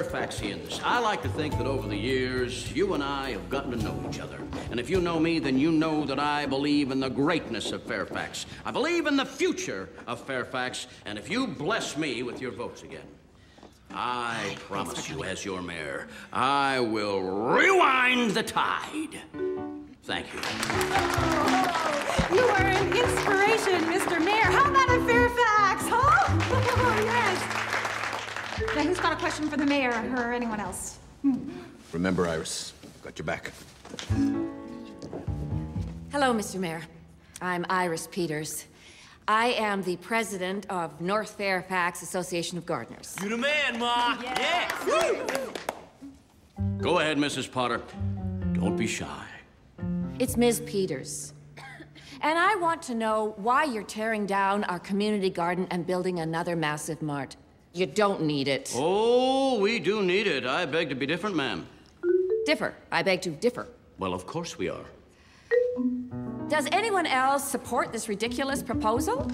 Fairfaxians, I like to think that over the years, you and I have gotten to know each other. And if you know me, then you know that I believe in the greatness of Fairfax. I believe in the future of Fairfax. And if you bless me with your votes again, I promise you, as your mayor, I will rewind the tide. Thank you. Oh, you are an inspiration, Mr. Mayor. How about a Fairfax, huh? Yes. Now, who's got a question for the mayor or anyone else? Remember, Iris, I've got your back. Hello, Mr. Mayor. I'm Iris Peters. I am the president of North Fairfax Association of Gardeners. You the man, Ma. Yes. Yeah. Go ahead, Mrs. Potter. Don't be shy. It's Ms. Peters. And I want to know why you're tearing down our community garden and building another massive mart. You don't need it. Oh, we do need it. I beg to be different, ma'am. Differ. I beg to differ. Well, of course we are. Does anyone else support this ridiculous proposal?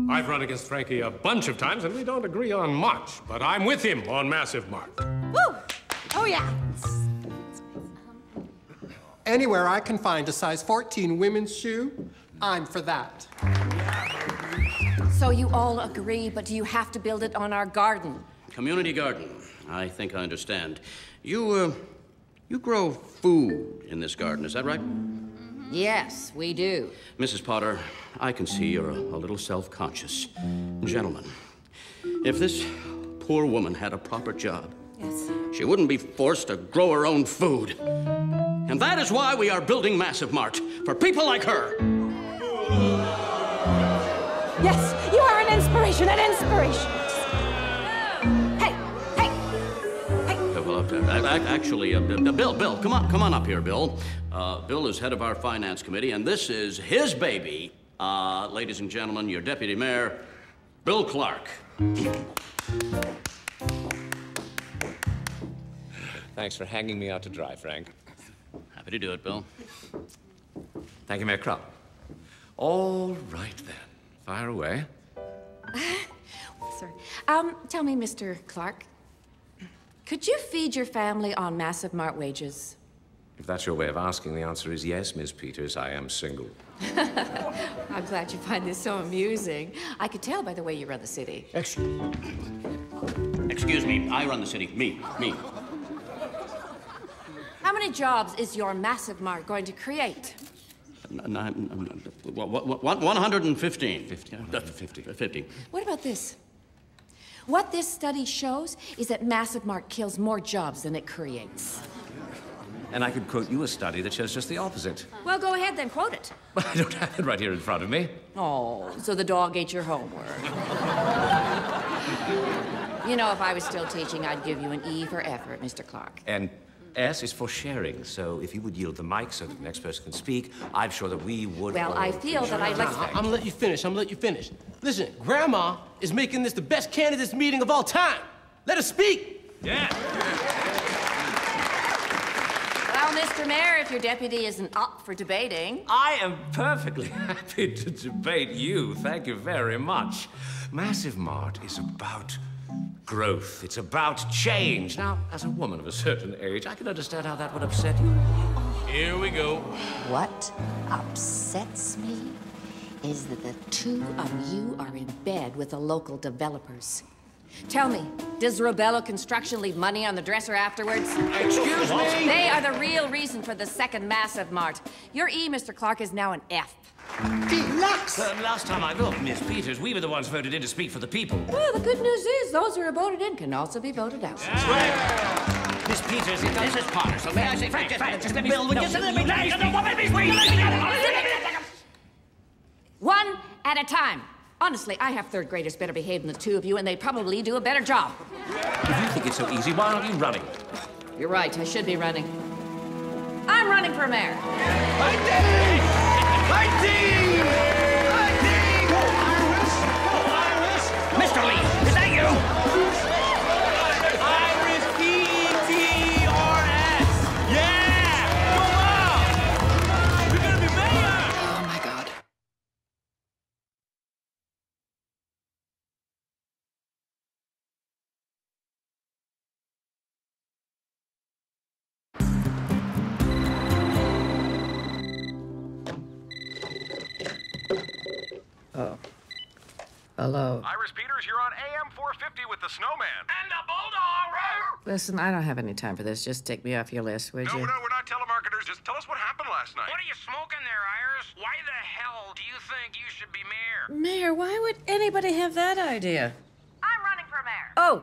I've run against Frankie a bunch of times, and we don't agree on much. But I'm with him on Massive Mart. Woo! Oh, yeah. Anywhere I can find a size 14 women's shoe, I'm for that. So you all agree, but do you have to build it on our garden? Community garden. I think I understand. You grow food in this garden, is that right? Yes, we do. Mrs. Potter, I can see you're a little self-conscious. Gentlemen, if this poor woman had a proper job, Yes. she wouldn't be forced to grow her own food. And that is why we are building Massive Mart, for people like her. Yes, you are an inspiration, an inspiration. Hey, hey, hey. Well, actually, Bill, come on up here, Bill. Bill is head of our finance committee, and this is his baby. Ladies and gentlemen, your deputy mayor, Bill Clarke. Thanks for hanging me out to dry, Frank. Happy to do it, Bill. Thank you, Mayor Crump. All right, then. Fire away. Sorry. Tell me, Mr. Clarke, could you feed your family on Massive Mart wages? If that's your way of asking, the answer is yes, Miss Peters. I am single. I'm glad you find this so amusing. I could tell by the way you run the city. Excuse me, I run the city. Me. How many jobs is your Massive Mart going to create? 115. 50. What about this? What this study shows is that Massive Mart kills more jobs than it creates. And I could quote you a study that shows just the opposite. Well, go ahead then, quote it. But I don't have it right here in front of me. Oh, so the dog ate your homework. You know, if I was still teaching, I'd give you an E for effort, Mr. Clarke. And S is for sharing, so if you would yield the mic so that the next person can speak, I'm sure that we would... Well, I feel that I'd like... I'm gonna let you finish. Listen, Grandma is making this the best candidates meeting of all time. Let her speak. Yeah. Well, Mr. Mayor, if your deputy isn't up for debating... I am perfectly happy to debate you. Thank you very much. Massive Mart is about growth. It's about change. Now, as a woman of a certain age, I can understand how that would upset you. Here we go. What upsets me is that the two of you are in bed with the local developers. Tell me, does Robello Construction leave money on the dresser afterwards? Excuse me? They are the real reason for the second Massive Mart. Your E, Mr. Clarke, is now an F. Deluxe. Last time I voted, Miss Peters, we were the ones voted in to speak for the people. Well, the good news is those who are voted in can also be voted out. That's right. Miss Peters, it does... Mrs. Potter, so may I say... Frank, just let me... Bill, No, just let me... One at a time. Honestly, I have third graders better behaved than the two of you, and they'd probably do a better job. If you think it's so easy, why aren't you running? You're right, I should be running. I'm running for mayor. Fighting! Mr. Lee, is that you? Oh. Hello. Iris Peters, you're on AM 450 with the Snowman. And the Bulldog! Listen, I don't have any time for this. Just take me off your list, would you? No, we're not telemarketers. Just tell us what happened last night. What are you smoking there, Iris? Why the hell do you think you should be mayor? Mayor, why would anybody have that idea? I'm running for mayor. Oh,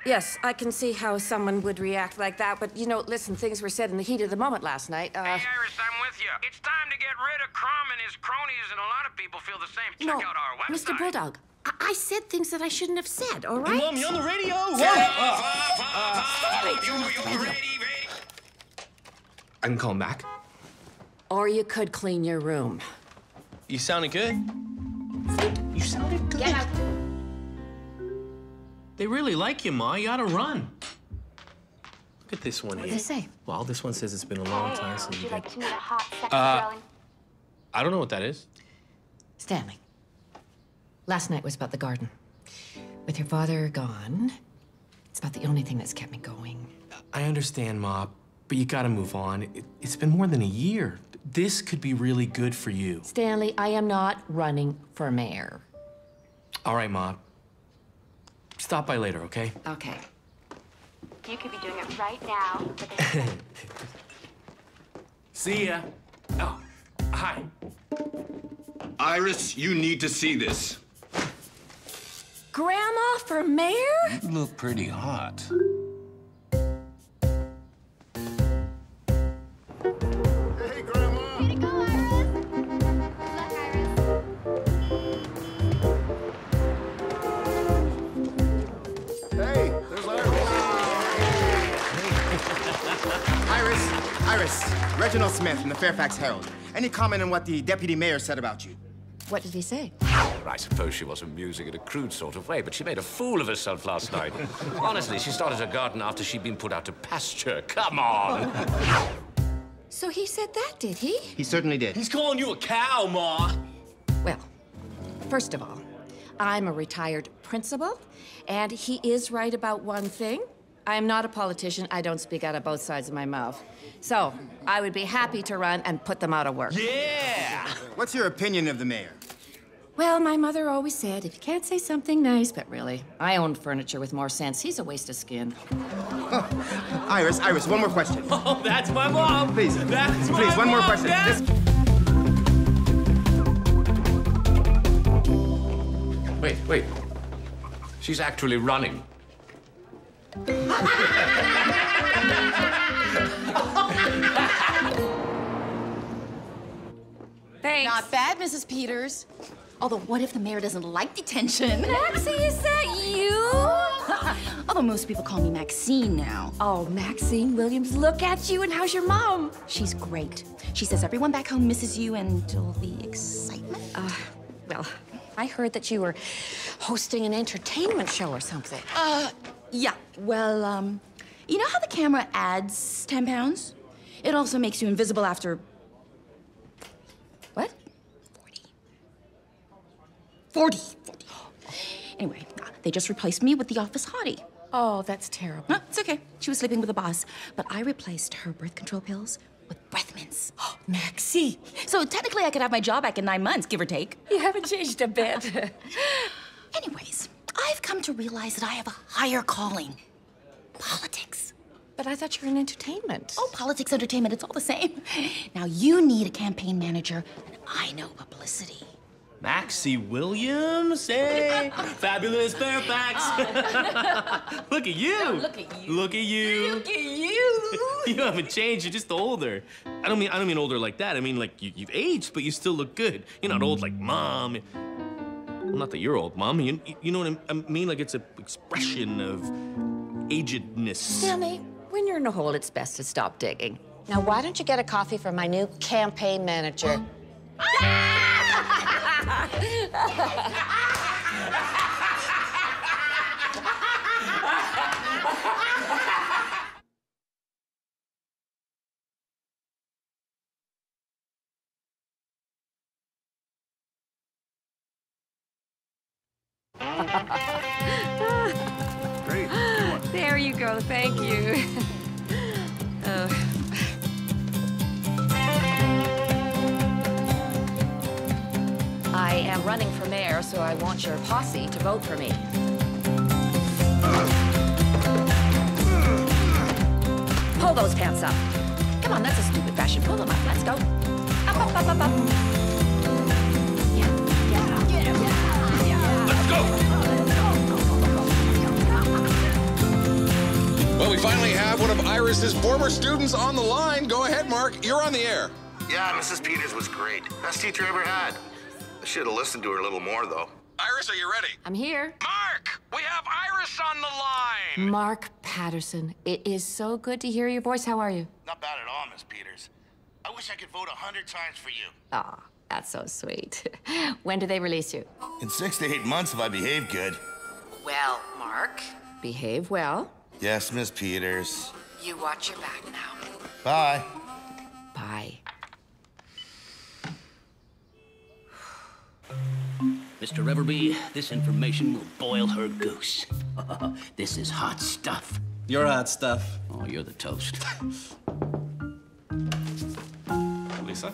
yes, I can see how someone would react like that, but, you know, listen, things were said in the heat of the moment last night. Hey, Iris, I'm with you. It's time to get rid of Crumb and his cronies, and a lot of people feel the same. Check out our website. Mr. Bulldog, I said things that I shouldn't have said, all right? Mom, you on the radio? I can call him back. Or you could clean your room. You sounded good. You sounded good. Get out. They really like you, Ma. You ought to run. Look at this one here. What do they say? Well, this one says it's been a long time since Would you you like did. to meet a hot, sexy girl? I don't know what that is. Stanley, last night was about the garden. With your father gone, it's about the only thing that's kept me going. I understand, Ma, but you gotta move on. It's been more than a year. This could be really good for you. Stanley, I am not running for mayor. All right, Ma. Stop by later, okay? Okay. You could be doing it right now. See ya. Oh, hi. Iris, you need to see this. Grandma for mayor? You look pretty hot. Hey, Grandma. Way to go, Iris. Good luck, Iris. Hey, there's Iris. Iris, Reginald Smith from the Fairfax Herald. Any comment on what the deputy mayor said about you? What did he say? I suppose she was amusing in a crude sort of way, but she made a fool of herself last night. Honestly, she started her garden after she'd been put out to pasture. Come on. So he said that, did he? He certainly did. He's calling you a cow, Ma. Well, first of all, I'm a retired principal, and he is right about one thing. I am not a politician. I don't speak out of both sides of my mouth. So, I would be happy to run and put them out of work. Yeah! What's your opinion of the mayor? Well, my mother always said, if you can't say something nice, but really, I own furniture with more sense. He's a waste of skin. Iris, one more question. Oh, that's my mom. Please, That's please, my one more mom, question. Dad. Wait. She's actually running. Thanks. Not bad, Mrs. Peters. Although, what if the mayor doesn't like detention? Maxie, is that you? Although most people call me Maxine now. Oh, Maxine Williams, look at you, and how's your mom? She's great. She says everyone back home misses you and all the excitement. Well, I heard that you were hosting an entertainment show or something. Yeah. Well, you know how the camera adds 10 pounds? It also makes you invisible after... What? 40. Anyway, they just replaced me with the office hottie. Oh, that's terrible. Huh, it's okay. She was sleeping with the boss. But I replaced her birth control pills with breath mints. Oh, Maxie. So technically I could have my job back in 9 months, give or take. You haven't changed a bit. Anyways, I've come to realize that I have a higher calling. Politics. But I thought you were in entertainment. Oh, politics, entertainment, it's all the same. Now, you need a campaign manager, and I know publicity. Maxie Williams, hey, fabulous Fairfax. Look at you. Oh, look at you. Look at you. Look at you. You haven't changed. You're just older. I don't mean older like that. I mean like you've aged, but you still look good. You're not old like Mom. Well, not that you're old, Mom. You know what I mean? Like it's an expression of agedness. Stanley, when you're in a hole, it's best to stop digging. Now, why don't you get a coffee from my new campaign manager? Great. Good one. There you go, thank you. I am running for mayor. mayor, so I want your posse to vote for me. Pull those pants up. Come on, that's a stupid fashion. Pull them up. Let's go. Up, up, up, up, up. Let's go! Well, we finally have one of Iris's former students on the line. Go ahead, Mark. You're on the air. Yeah, Mrs. Peters was great. Best teacher I ever had. I should have listened to her a little more, though. Iris, are you ready? I'm here. Mark, we have Iris on the line. Mark Patterson, it is so good to hear your voice. How are you? Not bad at all, Miss Peters. I wish I could vote 100 times for you. Aw, that's so sweet. When do they release you? In 6 to 8 months if I behave good. Well, Mark, behave well. Yes, Miss Peters. You watch your back now. Bye. Bye. Mr. Everby, this information will boil her goose. This is hot stuff. You're hot stuff. Oh, you're the toast. Lisa?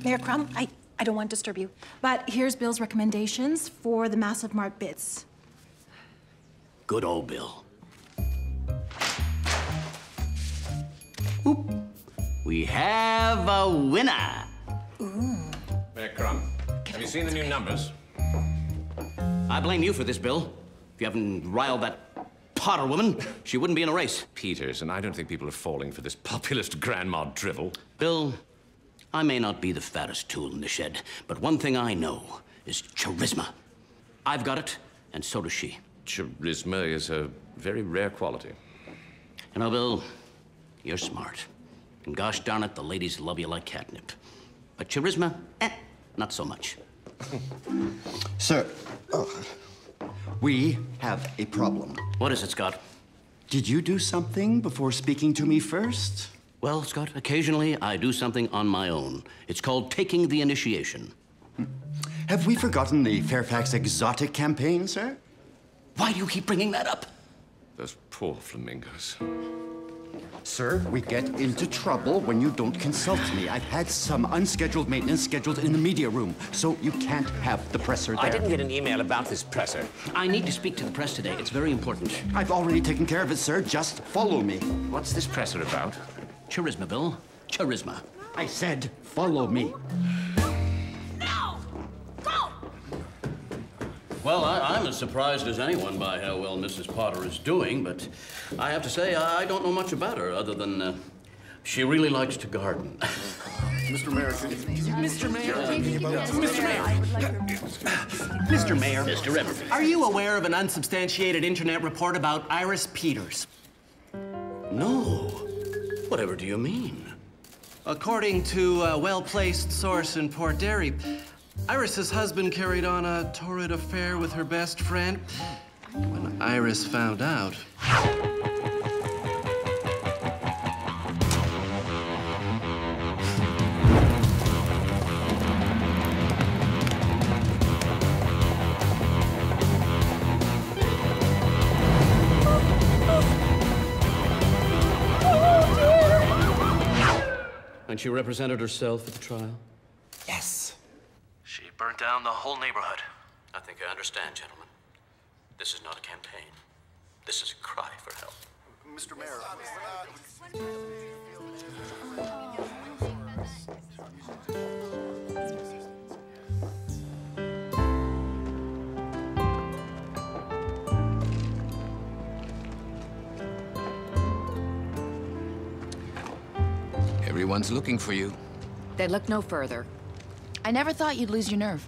Mayor Crum, I don't want to disturb you, but here's Bill's recommendations for the Massive Mart bids. Good old Bill. We have a winner. Mayor Crumb, have you seen the new numbers? I blame you for this, Bill. If you haven't riled that Potter woman, she wouldn't be in a race. Peters, and I don't think people are falling for this populist grandma drivel. Bill, I may not be the fattest tool in the shed, but one thing I know is charisma. I've got it, and so does she. Charisma is a very rare quality. You know, Bill, you're smart. And gosh darn it, the ladies love you like catnip. But charisma, not so much. Sir, we have a problem. What is it, Scott? Did you do something before speaking to me first? Well, Scott, occasionally I do something on my own. It's called taking the initiation. Have we forgotten the Fairfax exotic campaign, sir? Why do you keep bringing that up? Those poor flamingos. Sir, we get into trouble when you don't consult me. I've had some unscheduled maintenance scheduled in the media room, so you can't have the presser there. I didn't get an email about this presser. I need to speak to the press today. It's very important. I've already taken care of it, sir. Just follow me. What's this presser about? Charisma, Bill. Charisma. I said, follow me. Well, I'm as surprised as anyone by how well Mrs. Potter is doing, but I have to say, I don't know much about her other than she really likes to garden. Mr. Mayor, Mr. Mayor. Mr. Mayor. Mr. Mayor. Mr. Everby. Are you aware of an unsubstantiated internet report about Iris Peters? No. Whatever do you mean? According to a well-placed source in Port Derry, Iris's husband carried on a torrid affair with her best friend. When Iris found out... And she represented herself at the trial? Yes. She burnt down the whole neighborhood. I think I understand, gentlemen. This is not a campaign. This is a cry for help. Mr. Mayor. Everyone's looking for you. They look no further. I never thought you'd lose your nerve.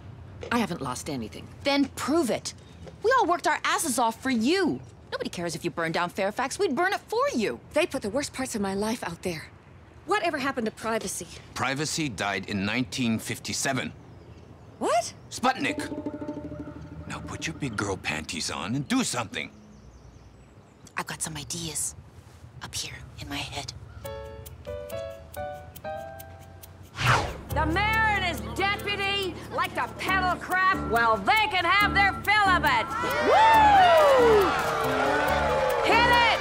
I haven't lost anything. Then prove it. We all worked our asses off for you. Nobody cares if you burn down Fairfax. We'd burn it for you. They put the worst parts of my life out there. Whatever happened to privacy? Privacy died in 1957. What? Sputnik. Now put your big girl panties on and do something. I've got some ideas up here in my head. The mayor and his deputy like to peddle crap? Well, they can have their fill of it. Woo! Hit it!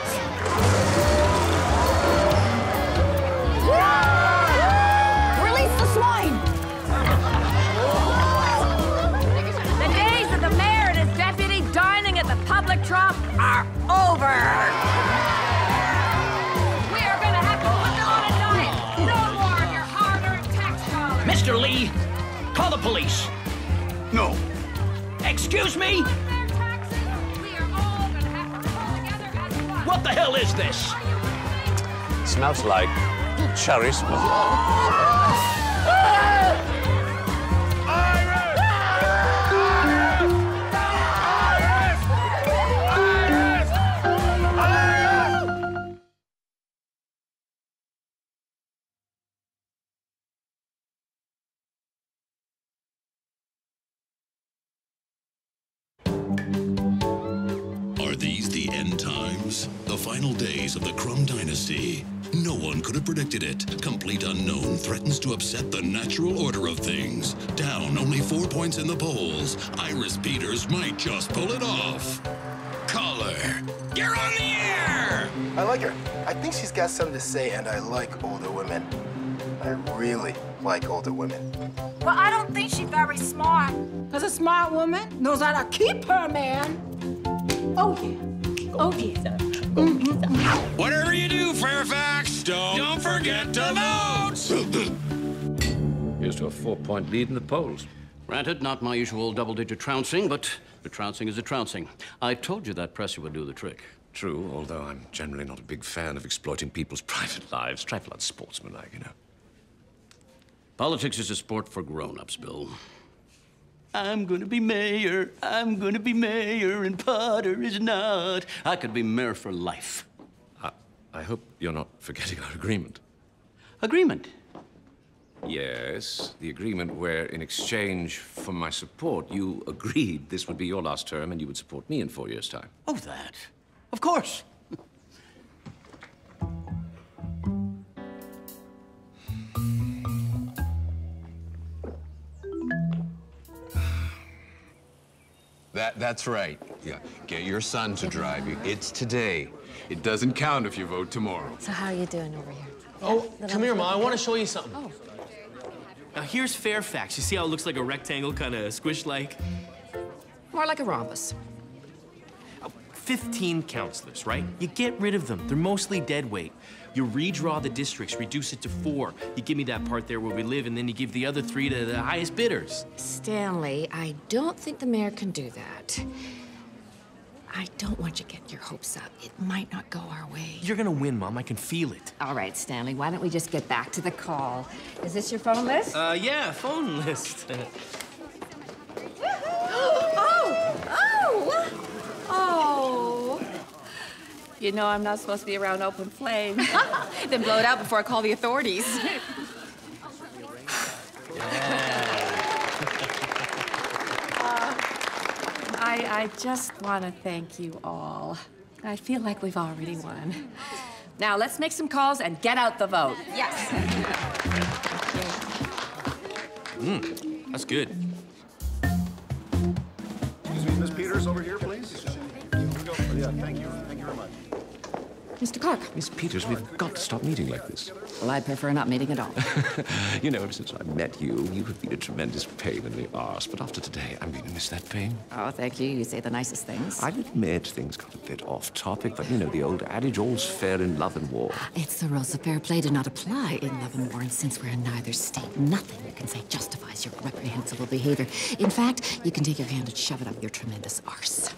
are over. We are gonna have to put them on a diet. No more of your hard-earned tax dollars. Mr. Lee, call the police. No. Excuse me? What the hell is this? Smells like cherry smoke. Are these the end times? The final days of the Crumb Dynasty? No one could have predicted it. Complete unknown threatens to upset the natural order of things. Down only 4 points in the polls. Iris Peters might just pull it off. Caller, you're on the air! I like her. I think she's got something to say, and I like older women. I really like older women. Well, I don't think she's very smart. Because a smart woman knows how to keep her man. Oh, yeah. Oh, yeah. Whatever you do, Fairfax, don't forget to vote! Here's to a 4-point lead in the polls. Granted, not my usual double-digit trouncing, but a trouncing is a trouncing. I told you that presser would do the trick. True, although I'm generally not a big fan of exploiting people's private lives. Trifle unsportsmanlike, you know. Politics is a sport for grown-ups, Bill. I'm gonna be mayor, I'm gonna be mayor, and Potter is not. I could be mayor for life. I hope you're not forgetting our agreement. Agreement? Yes, the agreement where, in exchange for my support, you agreed this would be your last term and you would support me in 4 years' time. Oh, that. Of course. That's right. Yeah, get your son to drive you. It's today. It doesn't count if you vote tomorrow. So how are you doing over here? Oh, come here, Ma. I want to show you something. Oh. Now, here's Fairfax. You see how it looks like a rectangle, kind of squish-like? More like a rhombus. 15 councilors, right? You get rid of them. They're mostly dead weight. You redraw the districts, reduce it to 4. You give me that part there where we live, and then you give the other 3 to the highest bidders. Stanley, I don't think the mayor can do that. I don't want you getting your hopes up. It might not go our way. You're gonna win, Mom. I can feel it. All right, Stanley, why don't we just get back to the call? Is this your phone list? Yeah, phone list. Oh! You know I'm not supposed to be around open flame. Then blow it out before I call the authorities. I just want to thank you all. I feel like we've already won. Now, let's make some calls and get out the vote. Yes. That's good. Excuse me, Miss Peters, over here, please. Yeah, thank you. Thank you very much. Mr. Clarke. Miss Peters, we've got to stop meeting like this. Well, I prefer not meeting at all. You know, ever since I met you, you have been a tremendous pain in the arse. But after today, I'm going to miss that pain. Oh, thank you. You say the nicest things. I'll admit things got a bit off topic, but you know, the old adage, all's fair in love and war. It's the rules of fair play do not apply in love and war, and since we're in neither state, nothing you can say justifies your reprehensible behavior. In fact, you can take your hand and shove it up your tremendous arse.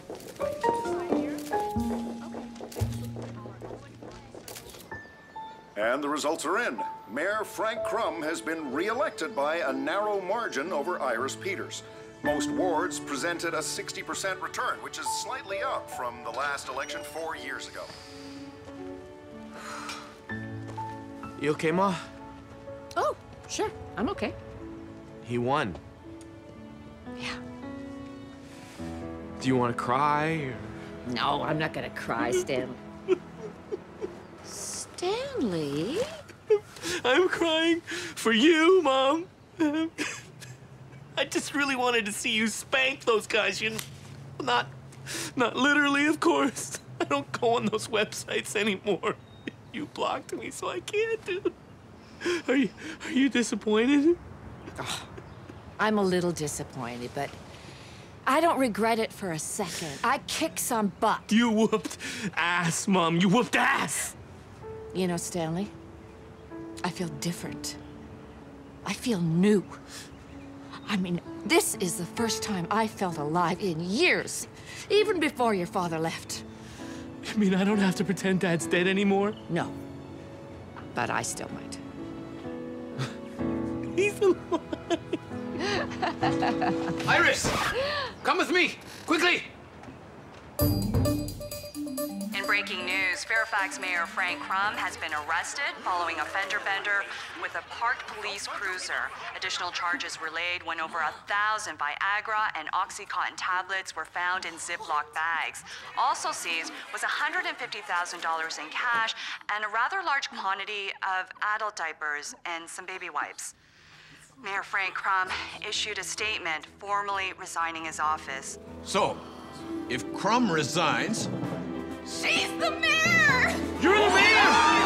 And the results are in. Mayor Frank Crumb has been re-elected by a narrow margin over Iris Peters. Most wards presented a 60% return, which is slightly up from the last election 4 years ago. You okay, Ma? Oh, sure. I'm okay. He won. Yeah. Do you want to cry? Or... No, I'm not gonna cry, Stanley. Stanley? I'm crying for you, Mom. I just really wanted to see you spank those guys. You know, not literally, of course. I don't go on those websites anymore. You blocked me, so I can't, dude. Are you disappointed? Oh, I'm a little disappointed, but I don't regret it for a second. I kicked some butt. You whooped ass, Mom. You whooped ass. You know, Stanley, I feel different. I feel new. I mean, this is the first time I felt alive in years, even before your father left. You mean I don't have to pretend Dad's dead anymore? No, but I still might. He's alive. Iris! Come with me! Quickly! In breaking news, Fairfax Mayor Frank Crum has been arrested following a fender bender with a parked police cruiser. Additional charges were laid when over 1,000 Viagra and Oxycontin tablets were found in Ziploc bags. Also seized was $150,000 in cash and a rather large quantity of adult diapers and some baby wipes. Mayor Frank Crum issued a statement formally resigning his office. So, if Crum resigns... She's the mayor! You're the mayor!